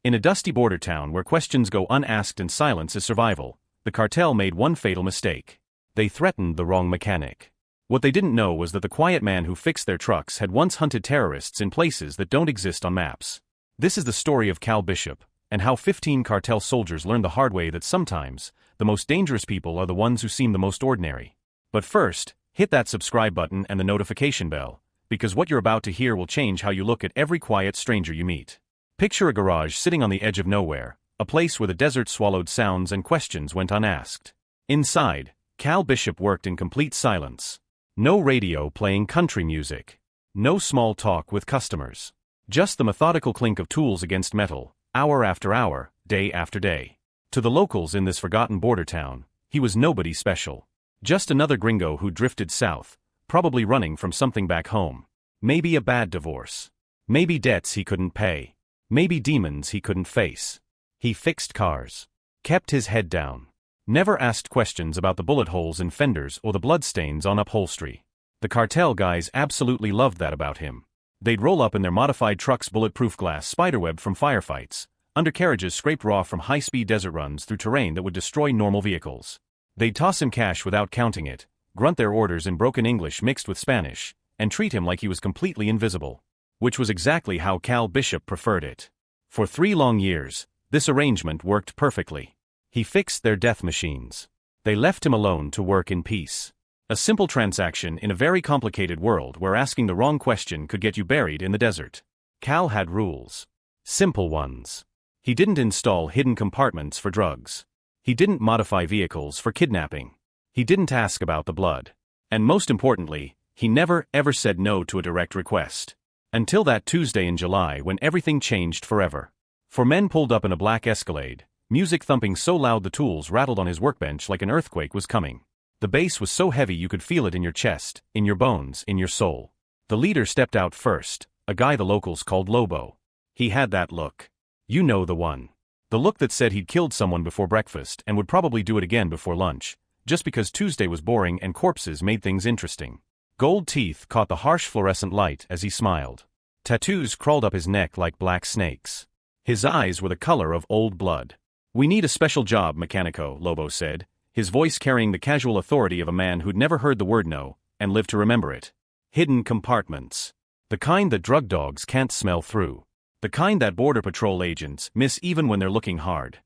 In a dusty border town where questions go unasked and silence is survival, the cartel made one fatal mistake. They threatened the wrong mechanic. What they didn't know was that the quiet man who fixed their trucks had once hunted terrorists in places that don't exist on maps. This is the story of Cal Bishop, and how 15 cartel soldiers learned the hard way that sometimes, the most dangerous people are the ones who seem the most ordinary. But first, hit that subscribe button and the notification bell, because what you're about to hear will change how you look at every quiet stranger you meet. Picture a garage sitting on the edge of nowhere, a place where the desert swallowed sounds and questions went unasked. Inside, Cal Bishop worked in complete silence. No radio playing country music. No small talk with customers. Just the methodical clink of tools against metal, hour after hour, day after day. To the locals in this forgotten border town, he was nobody special. Just another gringo who drifted south, probably running from something back home. Maybe a bad divorce. Maybe debts he couldn't pay. Maybe demons he couldn't face. He fixed cars. Kept his head down. Never asked questions about the bullet holes in fenders or the bloodstains on upholstery. The cartel guys absolutely loved that about him. They'd roll up in their modified trucks, bulletproof glass spiderweb from firefights, undercarriages scraped raw from high-speed desert runs through terrain that would destroy normal vehicles. They'd toss him cash without counting it, grunt their orders in broken English mixed with Spanish, and treat him like he was completely invisible. Which was exactly how Cal Bishop preferred it. For 3 long years, this arrangement worked perfectly. He fixed their death machines. They left him alone to work in peace. A simple transaction in a very complicated world where asking the wrong question could get you buried in the desert. Cal had rules. Simple ones. He didn't install hidden compartments for drugs. He didn't modify vehicles for kidnapping. He didn't ask about the blood. And most importantly, he never ever said no to a direct request. Until that Tuesday in July when everything changed forever. 4 men pulled up in a black Escalade, music thumping so loud the tools rattled on his workbench like an earthquake was coming. The bass was so heavy you could feel it in your chest, in your bones, in your soul. The leader stepped out first, a guy the locals called Lobo. He had that look. You know the one. The look that said he'd killed someone before breakfast and would probably do it again before lunch, just because Tuesday was boring and corpses made things interesting. Gold teeth caught the harsh fluorescent light as he smiled. Tattoos crawled up his neck like black snakes. His eyes were the color of old blood. "We need a special job, Mechanico," Lobo said, his voice carrying the casual authority of a man who'd never heard the word no, and lived to remember it. Hidden compartments. The kind that drug dogs can't smell through. The kind that border patrol agents miss even when they're looking hard.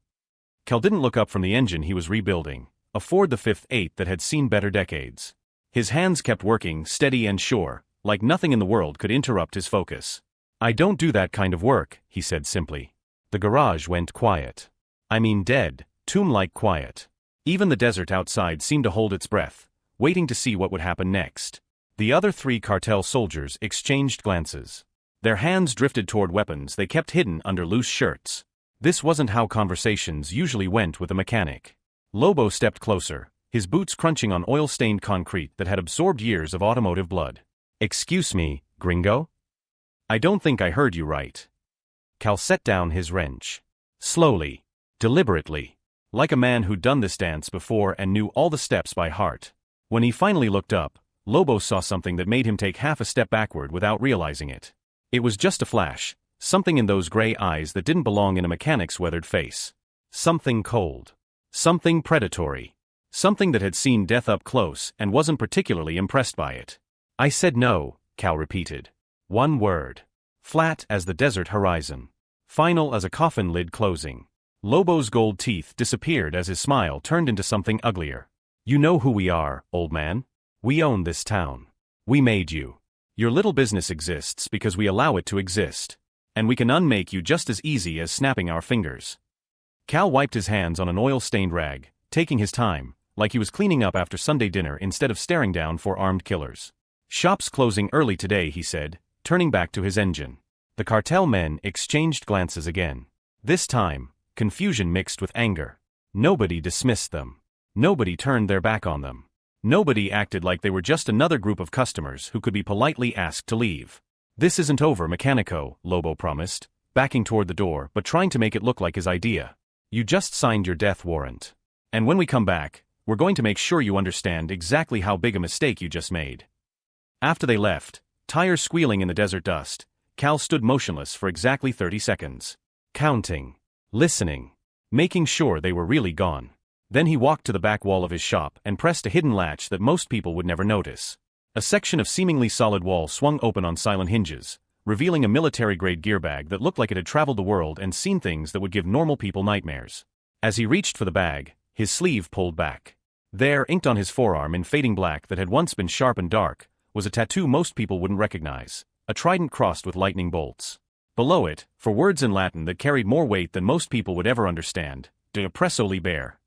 Cal didn't look up from the engine he was rebuilding, a Ford the 5th-8 that had seen better decades. His hands kept working, steady and sure, like nothing in the world could interrupt his focus. "I don't do that kind of work," he said simply. The garage went quiet. I mean dead, tomb-like quiet. Even the desert outside seemed to hold its breath, waiting to see what would happen next. The other 3 cartel soldiers exchanged glances. Their hands drifted toward weapons they kept hidden under loose shirts. This wasn't how conversations usually went with a mechanic. Lobo stepped closer, his boots crunching on oil-stained concrete that had absorbed years of automotive blood. "Excuse me, gringo? I don't think I heard you right." Cal set down his wrench. Slowly. Deliberately. Like a man who'd done this dance before and knew all the steps by heart. When he finally looked up, Lobo saw something that made him take half a step backward without realizing it. It was just a flash, something in those gray eyes that didn't belong in a mechanic's weathered face. Something cold. Something predatory. Something that had seen death up close and wasn't particularly impressed by it. "I said no," Cal repeated. One word. Flat as the desert horizon. Final as a coffin lid closing. Lobo's gold teeth disappeared as his smile turned into something uglier. "You know who we are, old man. We own this town. We made you. Your little business exists because we allow it to exist. And we can unmake you just as easy as snapping our fingers." Cal wiped his hands on an oil-stained rag, taking his time, like he was cleaning up after Sunday dinner instead of staring down 4 armed killers. "Shop's closing early today," he said, turning back to his engine. The cartel men exchanged glances again. This time, confusion mixed with anger. Nobody dismissed them. Nobody turned their back on them. Nobody acted like they were just another group of customers who could be politely asked to leave. "This isn't over, Mechanico," Lobo promised, backing toward the door but trying to make it look like his idea. "You just signed your death warrant. And when we come back, we're going to make sure you understand exactly how big a mistake you just made." After they left, tires squealing in the desert dust, Cal stood motionless for exactly 30 seconds. counting, listening, making sure they were really gone. Then he walked to the back wall of his shop and pressed a hidden latch that most people would never notice. A section of seemingly solid wall swung open on silent hinges, revealing a military-grade gear bag that looked like it had traveled the world and seen things that would give normal people nightmares. As he reached for the bag, his sleeve pulled back. There, inked on his forearm in fading black that had once been sharp and dark, was a tattoo most people wouldn't recognize, a trident crossed with lightning bolts. Below it, for words in Latin that carried more weight than most people would ever understand, De oppresso libere.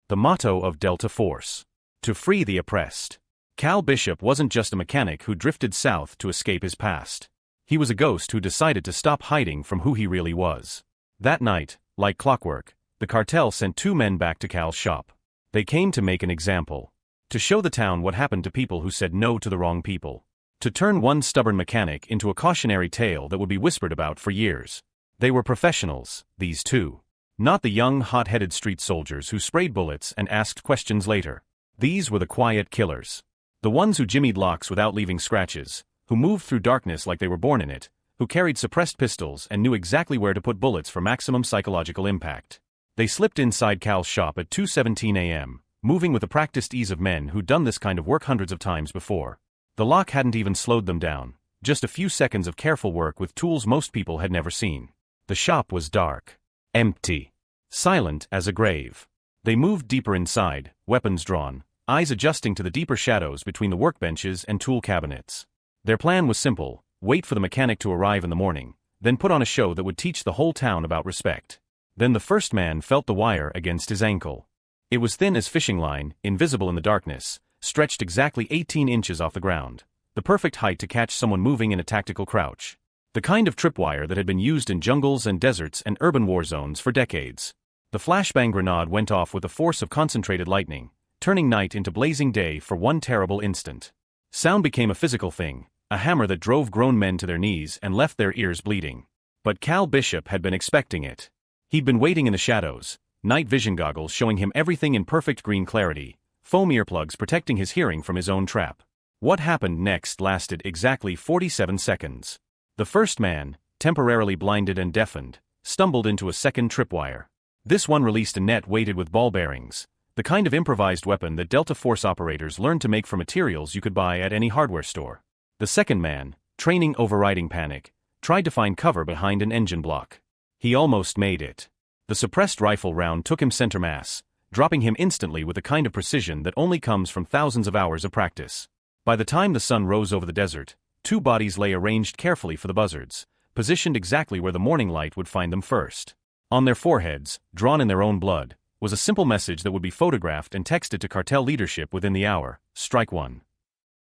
The motto of Delta Force. To free the oppressed. Cal Bishop wasn't just a mechanic who drifted south to escape his past. He was a ghost who decided to stop hiding from who he really was. That night, like clockwork, the cartel sent 2 men back to Cal's shop. They came to make an example. To show the town what happened to people who said no to the wrong people. To turn one stubborn mechanic into a cautionary tale that would be whispered about for years. They were professionals, these 2. Not the young, hot-headed street soldiers who sprayed bullets and asked questions later. These were the quiet killers. The ones who jimmied locks without leaving scratches, who moved through darkness like they were born in it, who carried suppressed pistols and knew exactly where to put bullets for maximum psychological impact. They slipped inside Cal's shop at 2:17 a.m., moving with the practiced ease of men who'd done this kind of work hundreds of times before. The lock hadn't even slowed them down, just a few seconds of careful work with tools most people had never seen. The shop was dark. Empty. Silent as a grave. They moved deeper inside, weapons drawn, eyes adjusting to the deeper shadows between the workbenches and tool cabinets. Their plan was simple: wait for the mechanic to arrive in the morning, then put on a show that would teach the whole town about respect. Then the first man felt the wire against his ankle. It was thin as fishing line, invisible in the darkness, stretched exactly 18 inches off the ground, the perfect height to catch someone moving in a tactical crouch. The kind of tripwire that had been used in jungles and deserts and urban war zones for decades. The flashbang grenade went off with the force of concentrated lightning, turning night into blazing day for one terrible instant. Sound became a physical thing, a hammer that drove grown men to their knees and left their ears bleeding. But Cal Bishop had been expecting it. He'd been waiting in the shadows, night vision goggles showing him everything in perfect green clarity, foam earplugs protecting his hearing from his own trap. What happened next lasted exactly 47 seconds. The first man, temporarily blinded and deafened, stumbled into a second tripwire. This one released a net weighted with ball bearings, the kind of improvised weapon that Delta Force operators learned to make from materials you could buy at any hardware store. The second man, training overriding panic, tried to find cover behind an engine block. He almost made it. The suppressed rifle round took him center mass, dropping him instantly with the kind of precision that only comes from thousands of hours of practice. By the time the sun rose over the desert, 2 bodies lay arranged carefully for the buzzards, positioned exactly where the morning light would find them first. On their foreheads, drawn in their own blood, was a simple message that would be photographed and texted to cartel leadership within the hour: strike one.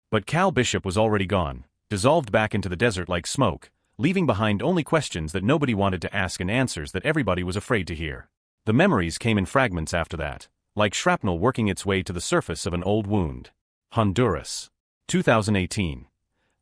But Cal Bishop was already gone, dissolved back into the desert like smoke, leaving behind only questions that nobody wanted to ask and answers that everybody was afraid to hear. The memories came in fragments after that, like shrapnel working its way to the surface of an old wound. Honduras. 2018.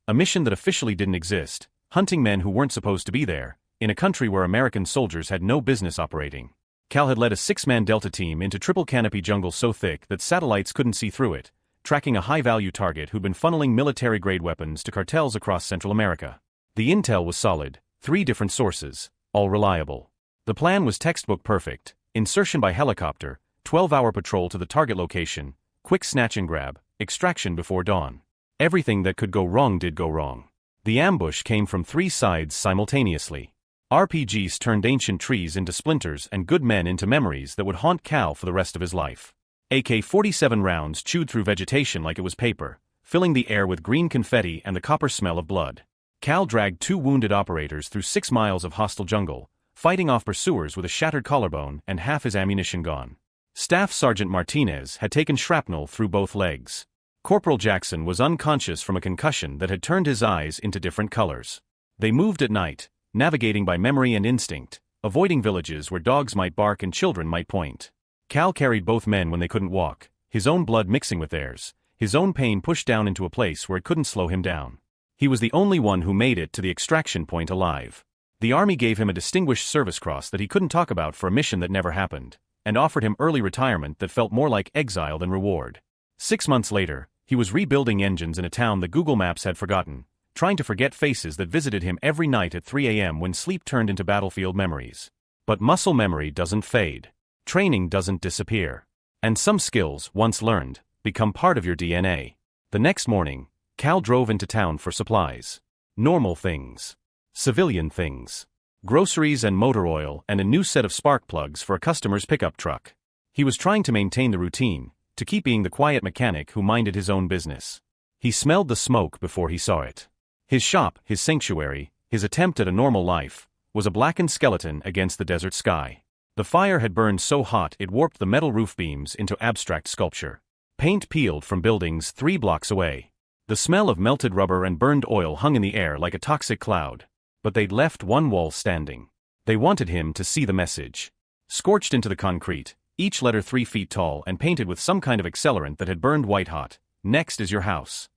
A mission that officially didn't exist, hunting men who weren't supposed to be there, in a country where American soldiers had no business operating. Cal had led a 6-man Delta team into triple canopy jungle so thick that satellites couldn't see through it, tracking a high-value target who'd been funneling military-grade weapons to cartels across Central America. The intel was solid, 3 different sources, all reliable. The plan was textbook perfect: insertion by helicopter, 12-hour patrol to the target location, quick snatch and grab, extraction before dawn. Everything that could go wrong did go wrong. The ambush came from 3 sides simultaneously. RPGs turned ancient trees into splinters and good men into memories that would haunt Cal for the rest of his life. AK-47 rounds chewed through vegetation like it was paper, filling the air with green confetti and the copper smell of blood. Cal dragged 2 wounded operators through 6 miles of hostile jungle, fighting off pursuers with a shattered collarbone and half his ammunition gone. Staff Sergeant Martinez had taken shrapnel through both legs. Corporal Jackson was unconscious from a concussion that had turned his eyes into different colors. They moved at night, navigating by memory and instinct, avoiding villages where dogs might bark and children might point. Cal carried both men when they couldn't walk, his own blood mixing with theirs, his own pain pushed down into a place where it couldn't slow him down. He was the only one who made it to the extraction point alive. The Army gave him a Distinguished Service Cross that he couldn't talk about for a mission that never happened, and offered him early retirement that felt more like exile than reward. 6 months later, he was rebuilding engines in a town that Google Maps had forgotten, trying to forget faces that visited him every night at 3 a.m. when sleep turned into battlefield memories. But muscle memory doesn't fade. Training doesn't disappear. And some skills, once learned, become part of your DNA. The next morning, Cal drove into town for supplies. Normal things. Civilian things. Groceries and motor oil and a new set of spark plugs for a customer's pickup truck. He was trying to maintain the routine, to keep being the quiet mechanic who minded his own business. He smelled the smoke before he saw it. His shop, his sanctuary, his attempt at a normal life, was a blackened skeleton against the desert sky. The fire had burned so hot it warped the metal roof beams into abstract sculpture. Paint peeled from buildings 3 blocks away. The smell of melted rubber and burned oil hung in the air like a toxic cloud. But they'd left one wall standing. They wanted him to see the message. Scorched into the concrete, each letter 3 feet tall and painted with some kind of accelerant that had burned white-hot. Next is your house.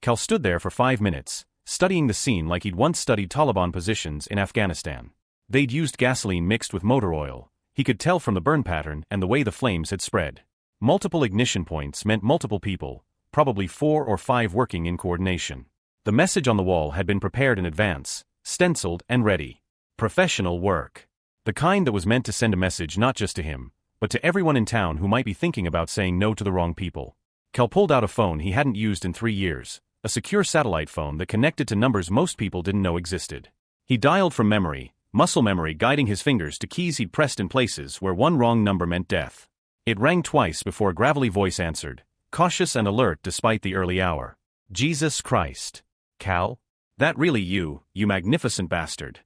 Cal stood there for 5 minutes, studying the scene like he'd once studied Taliban positions in Afghanistan. They'd used gasoline mixed with motor oil. He could tell from the burn pattern and the way the flames had spread. Multiple ignition points meant multiple people, probably 4 or 5 working in coordination. The message on the wall had been prepared in advance, stenciled and ready. Professional work. The kind that was meant to send a message not just to him, but to everyone in town who might be thinking about saying no to the wrong people. Cal pulled out a phone he hadn't used in 3 years, a secure satellite phone that connected to numbers most people didn't know existed. He dialed from memory, muscle memory guiding his fingers to keys he'd pressed in places where one wrong number meant death. It rang twice before a gravelly voice answered, cautious and alert despite the early hour. Jesus Christ. Cal? That really you magnificent bastard.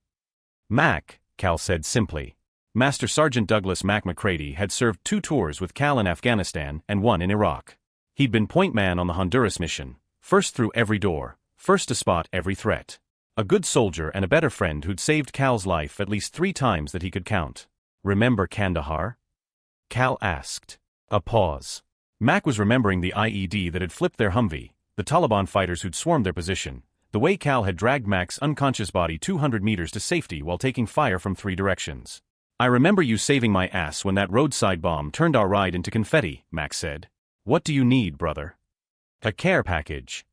Mac, Cal said simply. Master Sergeant Douglas Mac McCready had served 2 tours with Cal in Afghanistan and 1 in Iraq. He'd been point man on the Honduras mission, first through every door, first to spot every threat. A good soldier and a better friend who'd saved Cal's life at least 3 times that he could count. Remember Kandahar? Cal asked. A pause. Mac was remembering the IED that had flipped their Humvee, the Taliban fighters who'd swarmed their position, the way Cal had dragged Mac's unconscious body 200 meters to safety while taking fire from 3 directions. I remember you saving my ass when that roadside bomb turned our ride into confetti, Mac said. What do you need, brother? A care package.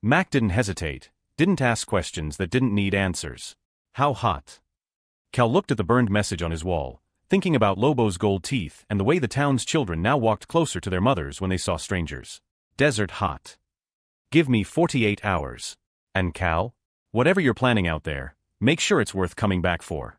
Mac didn't hesitate, didn't ask questions that didn't need answers. How hot? Cal looked at the burned message on his wall, thinking about Lobo's gold teeth and the way the town's children now walked closer to their mothers when they saw strangers. Desert hot. Give me 48 hours. And Cal? Whatever you're planning out there, make sure it's worth coming back for.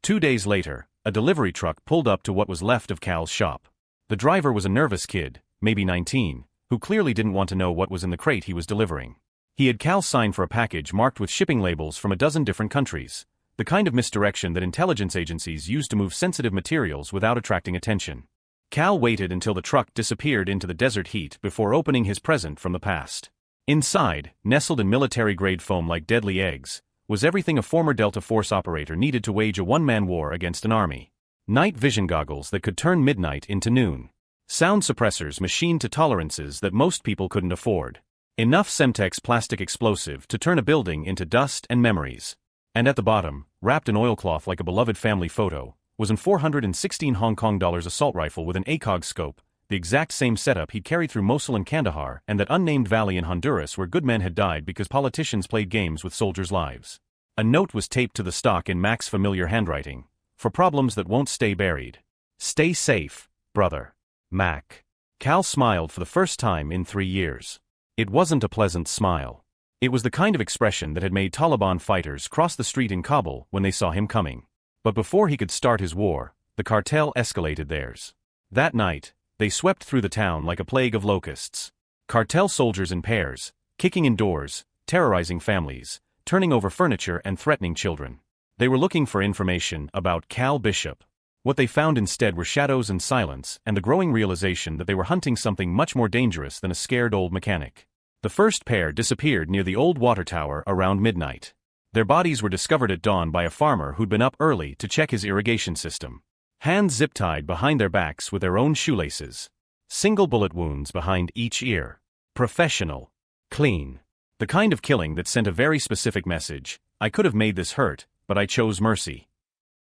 2 days later, a delivery truck pulled up to what was left of Cal's shop. The driver was a nervous kid, maybe 19, who clearly didn't want to know what was in the crate he was delivering. He had Cal sign for a package marked with shipping labels from a dozen different countries, the kind of misdirection that intelligence agencies use to move sensitive materials without attracting attention. Cal waited until the truck disappeared into the desert heat before opening his present from the past. Inside, nestled in military-grade foam like deadly eggs, was everything a former Delta Force operator needed to wage a one-man war against an army. Night vision goggles that could turn midnight into noon. Sound suppressors machined to tolerances that most people couldn't afford. Enough Semtex plastic explosive to turn a building into dust and memories. And at the bottom, wrapped in oilcloth like a beloved family photo, was an 416 Hong Kong dollars assault rifle with an ACOG scope, the exact same setup he'd carried through Mosul and Kandahar and that unnamed valley in Honduras where good men had died because politicians played games with soldiers' lives. A note was taped to the stock in Mac's familiar handwriting. For problems that won't stay buried. Stay safe, brother. Mac. Cal smiled for the first time in 3 years. It wasn't a pleasant smile. It was the kind of expression that had made Taliban fighters cross the street in Kabul when they saw him coming. But before he could start his war, the cartel escalated theirs. That night, they swept through the town like a plague of locusts. Cartel soldiers in pairs, kicking in doors, terrorizing families, turning over furniture and threatening children. They were looking for information about Cal Bishop. What they found instead were shadows and silence and the growing realization that they were hunting something much more dangerous than a scared old mechanic. The first pair disappeared near the old water tower around midnight. Their bodies were discovered at dawn by a farmer who'd been up early to check his irrigation system. Hands zip-tied behind their backs with their own shoelaces. Single bullet wounds behind each ear. Professional. Clean. The kind of killing that sent a very specific message. I could have made this hurt, but I chose mercy.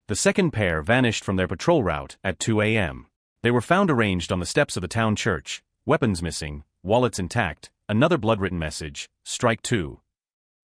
The second pair vanished from their patrol route at 2 a.m. They were found arranged on the steps of the town church, weapons missing, wallets intact, another blood-written message, strike 2.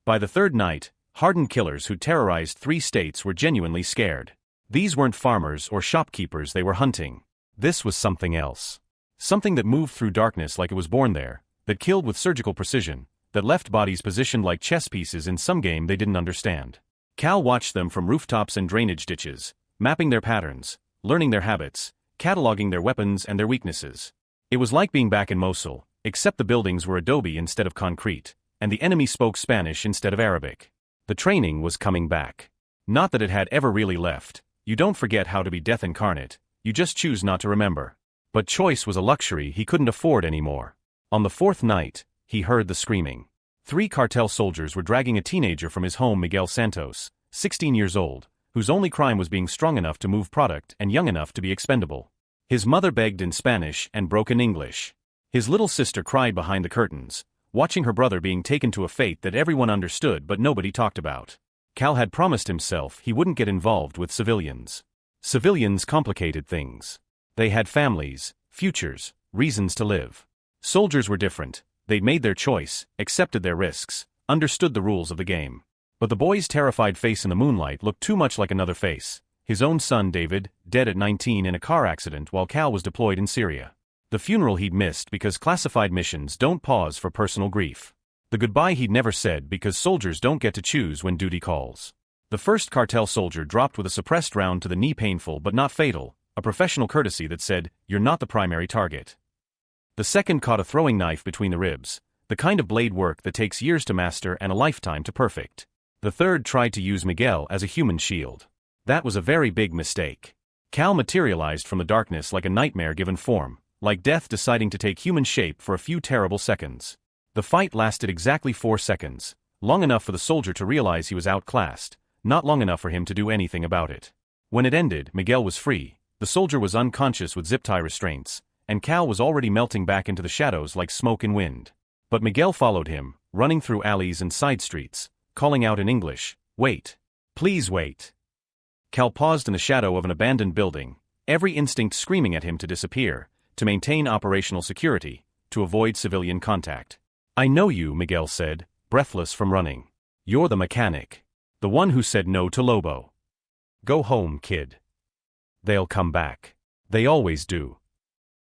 By the third night, hardened killers who terrorized 3 states were genuinely scared. These weren't farmers or shopkeepers they were hunting. This was something else. Something that moved through darkness like it was born there, that killed with surgical precision, that left bodies positioned like chess pieces in some game they didn't understand. Cal watched them from rooftops and drainage ditches, mapping their patterns, learning their habits, cataloging their weapons and their weaknesses. It was like being back in Mosul, except the buildings were adobe instead of concrete, and the enemy spoke Spanish instead of Arabic. The training was coming back. Not that it had ever really left. You don't forget how to be death incarnate, you just choose not to remember. But choice was a luxury he couldn't afford anymore. On the 4th night, he heard the screaming. 3 cartel soldiers were dragging a teenager from his home, Miguel Santos, 16 years old, whose only crime was being strong enough to move product and young enough to be expendable. His mother begged in Spanish and broken English. His little sister cried behind the curtains, watching her brother being taken to a fate that everyone understood but nobody talked about. Cal had promised himself he wouldn't get involved with civilians. Civilians complicated things. They had families, futures, reasons to live. Soldiers were different. They'd made their choice, accepted their risks, understood the rules of the game. But the boy's terrified face in the moonlight looked too much like another face. His own son David, dead at 19 in a car accident while Cal was deployed in Syria. The funeral he'd missed because classified missions don't pause for personal grief. The goodbye he'd never said because soldiers don't get to choose when duty calls. The first cartel soldier dropped with a suppressed round to the knee, painful but not fatal, a professional courtesy that said, "You're not the primary target." The second caught a throwing knife between the ribs, the kind of blade work that takes years to master and a lifetime to perfect. The third tried to use Miguel as a human shield. That was a very big mistake. Cal materialized from the darkness like a nightmare given form, like death deciding to take human shape for a few terrible seconds. The fight lasted exactly 4 seconds, long enough for the soldier to realize he was outclassed, not long enough for him to do anything about it. When it ended, Miguel was free, the soldier was unconscious with zip tie restraints, and Cal was already melting back into the shadows like smoke in wind. But Miguel followed him, running through alleys and side streets, calling out in English, "Wait. Please wait." Cal paused in the shadow of an abandoned building, every instinct screaming at him to disappear, to maintain operational security, to avoid civilian contact. "I know you," Miguel said, breathless from running. "You're the mechanic. The one who said no to Lobo. Go home, kid. They'll come back. They always do."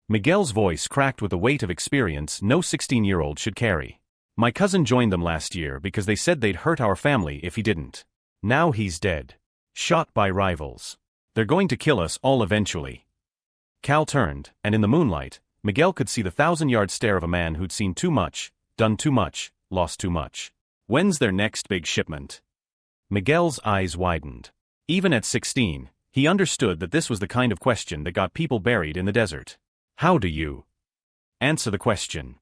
Miguel's voice cracked with the weight of experience no 16-year-old should carry. "My cousin joined them last year because they said they'd hurt our family if he didn't. Now he's dead. Shot by rivals. They're going to kill us all eventually." Cal turned, and in the moonlight, Miguel could see the 1,000-yard stare of a man who'd seen too much, done too much, lost too much. "When's their next big shipment?" Miguel's eyes widened. Even at 16, he understood that this was the kind of question that got people buried in the desert. "How do you answer the question?"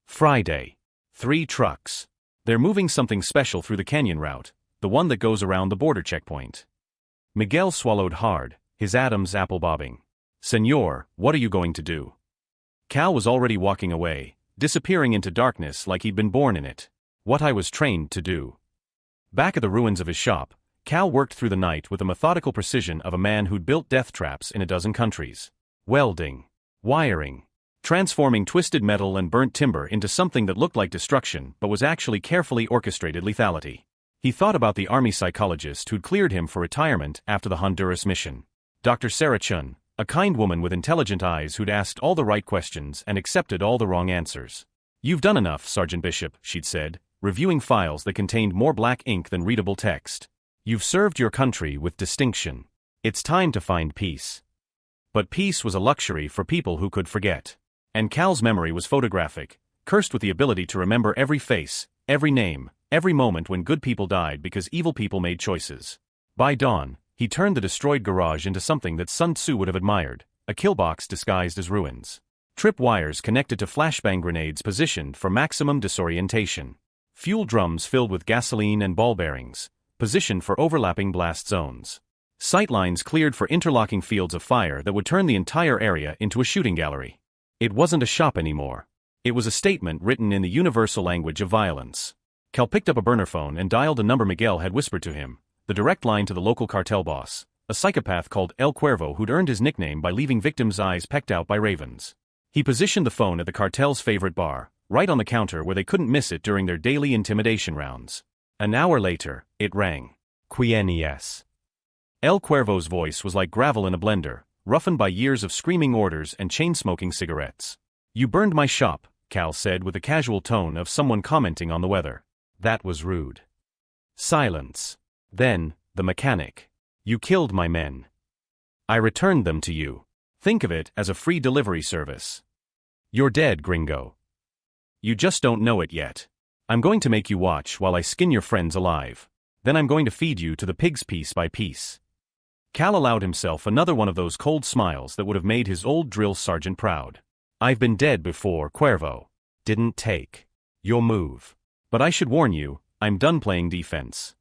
"Friday. 3 trucks. They're moving something special through the canyon route, the one that goes around the border checkpoint." Miguel swallowed hard, his atoms apple bobbing. "Senor, what are you going to do?" Cal was already walking away, disappearing into darkness like he'd been born in it. "What I was trained to do." Back at the ruins of his shop, Cal worked through the night with the methodical precision of a man who'd built death traps in a dozen countries. Welding. Wiring. Transforming twisted metal and burnt timber into something that looked like destruction but was actually carefully orchestrated lethality. He thought about the army psychologist who'd cleared him for retirement after the Honduras mission. Dr. Sarah Chun, a kind woman with intelligent eyes who'd asked all the right questions and accepted all the wrong answers. "You've done enough, Sergeant Bishop," she'd said, reviewing files that contained more black ink than readable text. "You've served your country with distinction. It's time to find peace." But peace was a luxury for people who could forget. And Cal's memory was photographic, cursed with the ability to remember every face, every name, every moment when good people died because evil people made choices. By dawn, he turned the destroyed garage into something that Sun Tzu would have admired, a killbox disguised as ruins. Trip wires connected to flashbang grenades positioned for maximum disorientation. Fuel drums filled with gasoline and ball bearings, positioned for overlapping blast zones. Sightlines cleared for interlocking fields of fire that would turn the entire area into a shooting gallery. It wasn't a shop anymore. It was a statement written in the universal language of violence. Cal picked up a burner phone and dialed a number Miguel had whispered to him, the direct line to the local cartel boss, a psychopath called El Cuervo who'd earned his nickname by leaving victims' eyes pecked out by ravens. He positioned the phone at the cartel's favorite bar, right on the counter where they couldn't miss it during their daily intimidation rounds. An hour later, it rang. Quién. El Cuervo's voice was like gravel in a blender, roughened by years of screaming orders and chain-smoking cigarettes. You burned my shop, Cal said with the casual tone of someone commenting on the weather. That was rude. Silence. Then, the mechanic. You killed my men. I returned them to you. Think of it as a free delivery service. You're dead, gringo. You just don't know it yet. I'm going to make you watch while I skin your friends alive. Then I'm going to feed you to the pigs piece by piece. Cal allowed himself another one of those cold smiles that would have made his old drill sergeant proud. I've been dead before, Cuervo. Didn't take your move. But I should warn you, I'm done playing defense.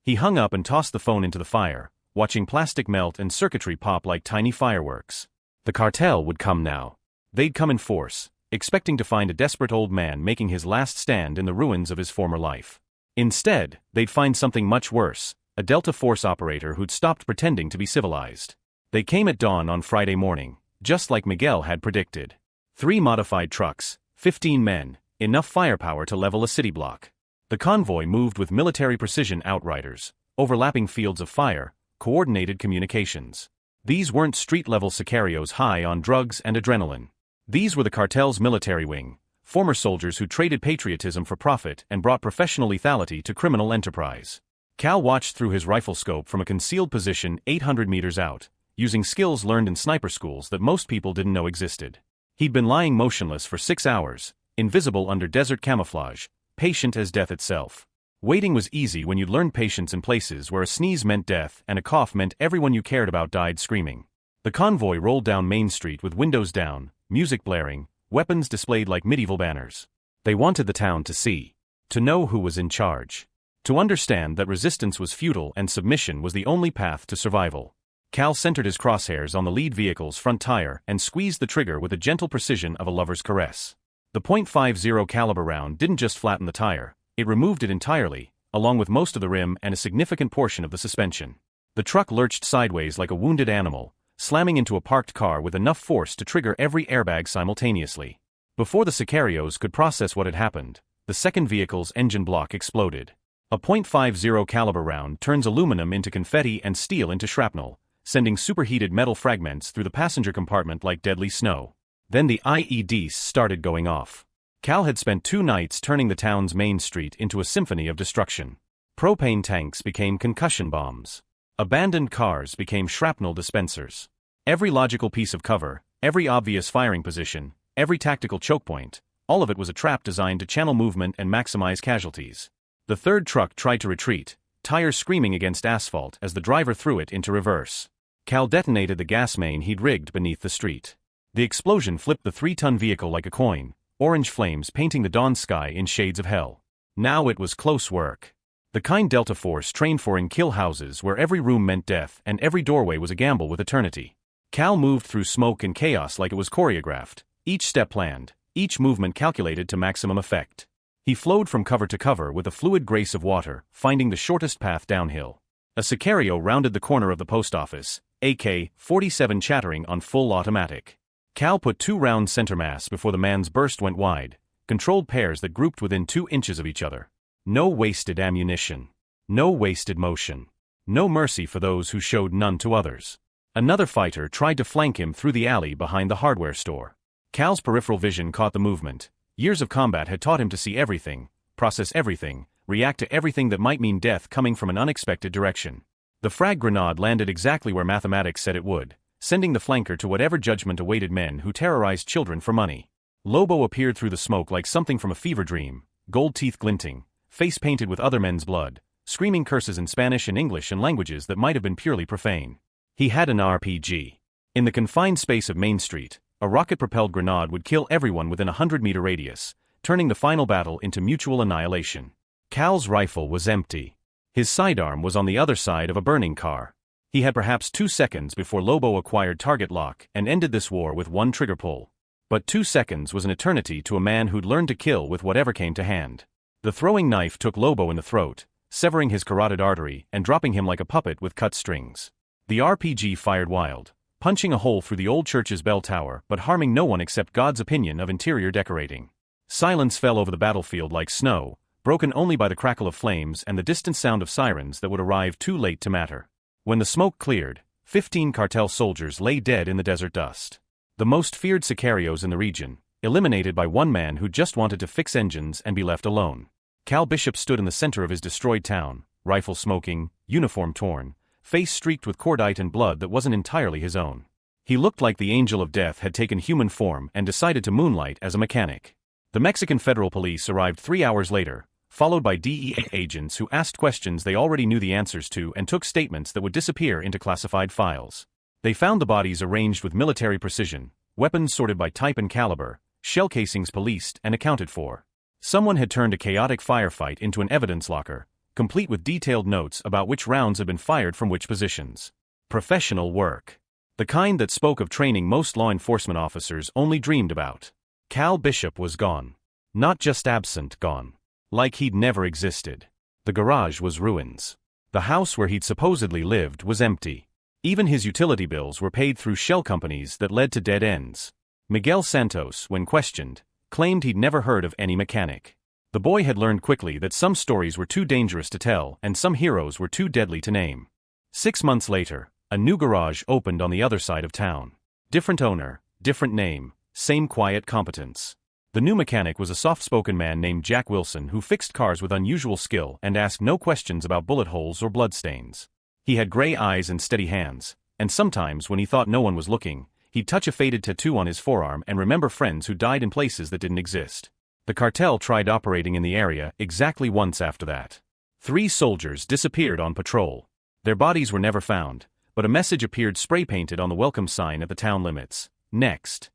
He hung up and tossed the phone into the fire, watching plastic melt and circuitry pop like tiny fireworks. The cartel would come now. They'd come in force, expecting to find a desperate old man making his last stand in the ruins of his former life. Instead, they'd find something much worse, a Delta Force operator who'd stopped pretending to be civilized. They came at dawn on Friday morning, just like Miguel had predicted. 3 modified trucks, 15 men, enough firepower to level a city block. The convoy moved with military precision outriders, overlapping fields of fire, coordinated communications. These weren't street-level sicarios high on drugs and adrenaline. These were the cartel's military wing, former soldiers who traded patriotism for profit and brought professional lethality to criminal enterprise. Cal watched through his rifle scope from a concealed position 800 meters out, using skills learned in sniper schools that most people didn't know existed. He'd been lying motionless for 6 hours, invisible under desert camouflage, patient as death itself. Waiting was easy when you'd learned patience in places where a sneeze meant death and a cough meant everyone you cared about died screaming. The convoy rolled down Main Street with windows down, music blaring, weapons displayed like medieval banners. They wanted the town to see, to know who was in charge, to understand that resistance was futile and submission was the only path to survival. Cal centered his crosshairs on the lead vehicle's front tire and squeezed the trigger with the gentle precision of a lover's caress. The .50 caliber round didn't just flatten the tire, it removed it entirely, along with most of the rim and a significant portion of the suspension. The truck lurched sideways like a wounded animal, slamming into a parked car with enough force to trigger every airbag simultaneously. Before the sicarios could process what had happened, the second vehicle's engine block exploded. A .50 caliber round turns aluminum into confetti and steel into shrapnel, sending superheated metal fragments through the passenger compartment like deadly snow. Then the IEDs started going off. Cal had spent 2 nights turning the town's main street into a symphony of destruction. Propane tanks became concussion bombs. Abandoned cars became shrapnel dispensers. Every logical piece of cover, every obvious firing position, every tactical choke point, all of it was a trap designed to channel movement and maximize casualties. The third truck tried to retreat, tires screaming against asphalt as the driver threw it into reverse. Cal detonated the gas main he'd rigged beneath the street. The explosion flipped the 3-ton vehicle like a coin, orange flames painting the dawn sky in shades of hell. Now it was close work. The kind Delta Force trained for in kill houses where every room meant death and every doorway was a gamble with eternity. Cal moved through smoke and chaos like it was choreographed, each step planned, each movement calculated to maximum effect. He flowed from cover to cover with the fluid grace of water, finding the shortest path downhill. A sicario rounded the corner of the post office, AK-47 chattering on full automatic. Cal put 2 round center mass before the man's burst went wide, controlled pairs that grouped within 2 inches of each other. No wasted ammunition. No wasted motion. No mercy for those who showed none to others. Another fighter tried to flank him through the alley behind the hardware store. Cal's peripheral vision caught the movement. Years of combat had taught him to see everything, process everything, react to everything that might mean death coming from an unexpected direction. The frag grenade landed exactly where mathematics said it would, sending the flanker to whatever judgment awaited men who terrorized children for money. Lobo appeared through the smoke like something from a fever dream, gold teeth glinting, face painted with other men's blood, screaming curses in Spanish and English and languages that might have been purely profane. He had an RPG. In the confined space of Main Street, a rocket-propelled grenade would kill everyone within a 100-meter radius, turning the final battle into mutual annihilation. Cal's rifle was empty. His sidearm was on the other side of a burning car. He had perhaps 2 seconds before Lobo acquired target lock and ended this war with one trigger pull. But 2 seconds was an eternity to a man who'd learned to kill with whatever came to hand. The throwing knife took Lobo in the throat, severing his carotid artery and dropping him like a puppet with cut strings. The RPG fired wild, punching a hole through the old church's bell tower but harming no one except God's opinion of interior decorating. Silence fell over the battlefield like snow, broken only by the crackle of flames and the distant sound of sirens that would arrive too late to matter. When the smoke cleared, 15 cartel soldiers lay dead in the desert dust. The most feared sicarios in the region, eliminated by one man who just wanted to fix engines and be left alone. Cal Bishop stood in the center of his destroyed town, rifle smoking, uniform torn, face streaked with cordite and blood that wasn't entirely his own. He looked like the angel of death had taken human form and decided to moonlight as a mechanic. The Mexican Federal Police arrived 3 hours later, followed by DEA agents who asked questions they already knew the answers to and took statements that would disappear into classified files. They found the bodies arranged with military precision, weapons sorted by type and caliber, shell casings policed and accounted for. Someone had turned a chaotic firefight into an evidence locker, complete with detailed notes about which rounds had been fired from which positions. Professional work. The kind that spoke of training most law enforcement officers only dreamed about. Cal Bishop was gone. Not just absent, gone. Like he'd never existed. The garage was ruins. The house where he'd supposedly lived was empty. Even his utility bills were paid through shell companies that led to dead ends. Miguel Santos, when questioned, claimed he'd never heard of any mechanic. The boy had learned quickly that some stories were too dangerous to tell and some heroes were too deadly to name. 6 months later, a new garage opened on the other side of town. Different owner, different name, same quiet competence. The new mechanic was a soft-spoken man named Jack Wilson who fixed cars with unusual skill and asked no questions about bullet holes or bloodstains. He had gray eyes and steady hands, and sometimes when he thought no one was looking, he'd touch a faded tattoo on his forearm and remember friends who died in places that didn't exist. The cartel tried operating in the area exactly once after that. 3 soldiers disappeared on patrol. Their bodies were never found, but a message appeared spray-painted on the welcome sign at the town limits. Next.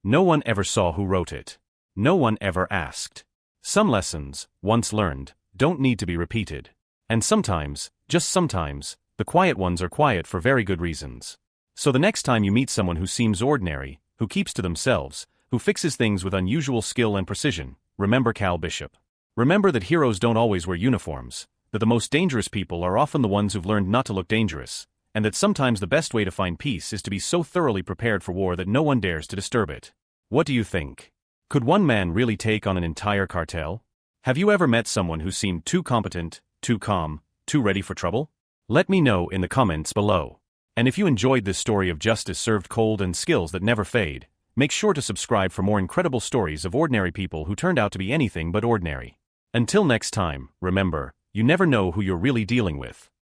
No one ever saw who wrote it. No one ever asked. Some lessons, once learned, don't need to be repeated. And sometimes, just sometimes, the quiet ones are quiet for very good reasons. So the next time you meet someone who seems ordinary, who keeps to themselves, who fixes things with unusual skill and precision, remember Cal Bishop. Remember that heroes don't always wear uniforms, that the most dangerous people are often the ones who've learned not to look dangerous, and that sometimes the best way to find peace is to be so thoroughly prepared for war that no one dares to disturb it. What do you think? Could one man really take on an entire cartel? Have you ever met someone who seemed too competent, too calm, too ready for trouble? Let me know in the comments below. And if you enjoyed this story of justice served cold and skills that never fade, make sure to subscribe for more incredible stories of ordinary people who turned out to be anything but ordinary. Until next time, remember, you never know who you're really dealing with.